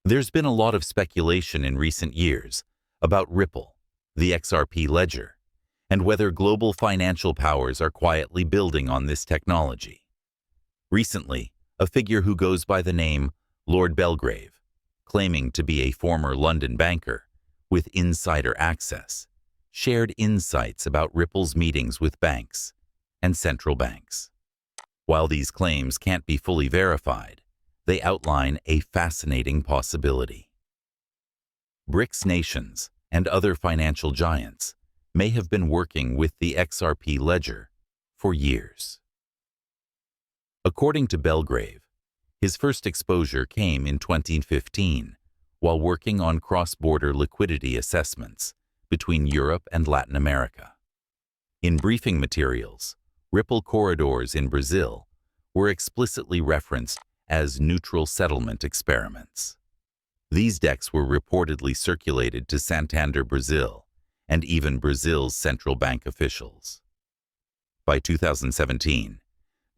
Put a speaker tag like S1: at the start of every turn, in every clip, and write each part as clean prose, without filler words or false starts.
S1: There's been a lot of speculation in recent years about Ripple, the XRP ledger, and whether global financial powers are quietly building on this technology. Recently, a figure who goes by the name Lord Belgrave, claiming to be a former London banker with insider access, shared insights about Ripple's meetings with banks and central banks. While these claims can't be fully verified, they outline a fascinating possibility. BRICS nations and other financial giants may have been working with the XRP ledger for years. According to Belgrave, his first exposure came in 2015 while working on cross-border liquidity assessments between Europe and Latin America. In briefing materials, Ripple corridors in Brazil were explicitly referenced as neutral settlement experiments. These decks were reportedly circulated to Santander Brazil and even Brazil's central bank officials. By 2017,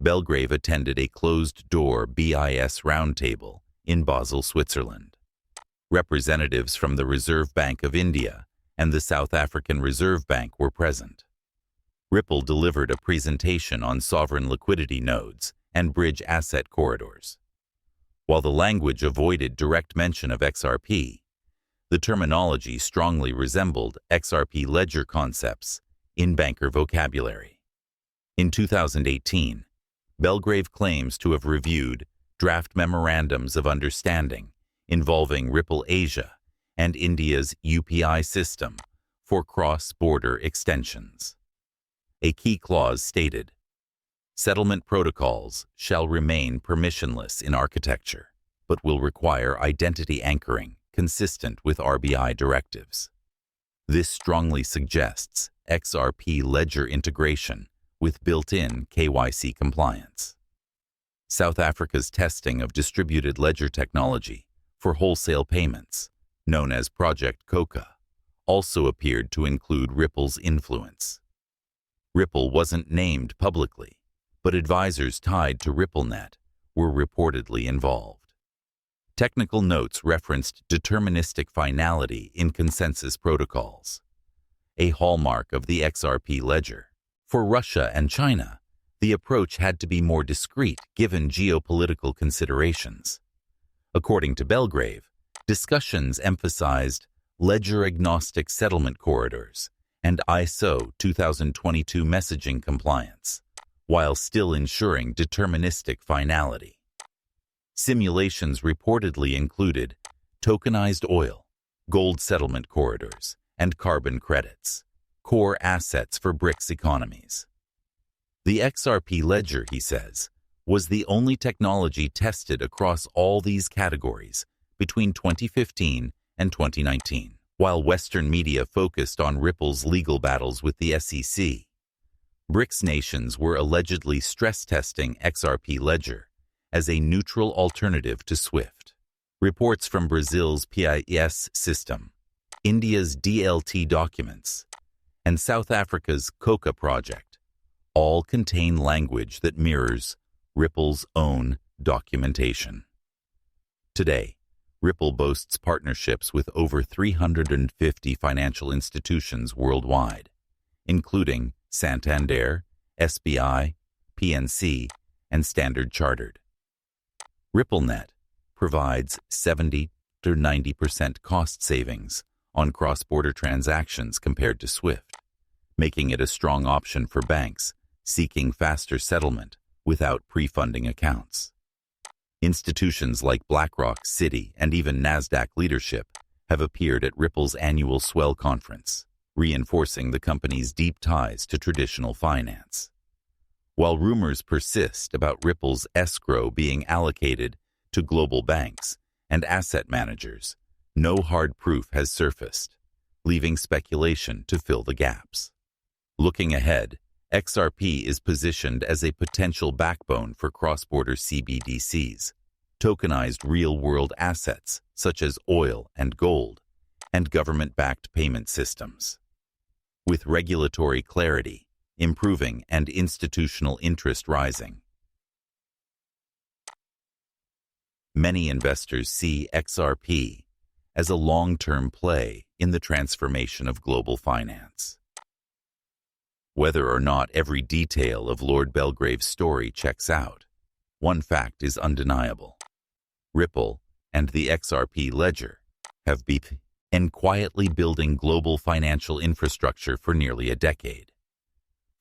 S1: Belgrave attended a closed-door BIS roundtable in Basel, Switzerland. Representatives from the Reserve Bank of India and the South African Reserve Bank were present. Ripple delivered a presentation on sovereign liquidity nodes and bridge asset corridors. While the language avoided direct mention of XRP, the terminology strongly resembled XRP ledger concepts in banker vocabulary. In 2018, Belgrave claims to have reviewed draft memorandums of understanding involving Ripple Asia and India's UPI system for cross-border extensions. A key clause stated, "Settlement protocols shall remain permissionless in architecture, but will require identity anchoring consistent with RBI directives." This strongly suggests XRP ledger integration with built-in KYC compliance. South Africa's testing of distributed ledger technology for wholesale payments, known as Project Coca, also appeared to include Ripple's influence. Ripple wasn't named publicly, but advisors tied to RippleNet were reportedly involved. Technical notes referenced deterministic finality in consensus protocols, a hallmark of the XRP ledger. For Russia and China, the approach had to be more discreet given geopolitical considerations. According to Belgrave, discussions emphasized ledger-agnostic settlement corridors and ISO 2022 messaging compliance, while still ensuring deterministic finality. Simulations reportedly included tokenized oil, gold settlement corridors, and carbon credits, core assets for BRICS economies. The XRP ledger, he says, was the only technology tested across all these categories between 2015 and 2019. While Western media focused on Ripple's legal battles with the SEC, BRICS nations were allegedly stress-testing XRP ledger as a neutral alternative to SWIFT. Reports from Brazil's PIS system, India's DLT documents, and South Africa's Coca project all contain language that mirrors Ripple's own documentation. Today, Ripple boasts partnerships with over 350 financial institutions worldwide, including Santander, SBI, PNC, and Standard Chartered. RippleNet provides 70 to 90% cost savings on cross-border transactions compared to SWIFT, making it a strong option for banks seeking faster settlement without pre-funding accounts. Institutions like BlackRock, Citi, and even NASDAQ leadership have appeared at Ripple's annual Swell conference, reinforcing the company's deep ties to traditional finance. While rumors persist about Ripple's escrow being allocated to global banks and asset managers, no hard proof has surfaced, leaving speculation to fill the gaps. Looking ahead, XRP is positioned as a potential backbone for cross-border CBDCs, tokenized real-world assets such as oil and gold, and government-backed payment systems. With regulatory clarity improving and institutional interest rising, Many investors see XRP as a long-term play in the transformation of global finance. Whether or not every detail of Lord Belgrave's story checks out, one fact is undeniable. Ripple and the XRP ledger have been quietly building global financial infrastructure for nearly a decade.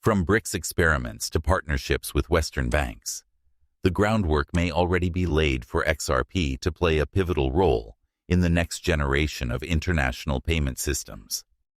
S1: From BRICS experiments to partnerships with Western banks, the groundwork may already be laid for XRP to play a pivotal role in the next generation of international payment systems.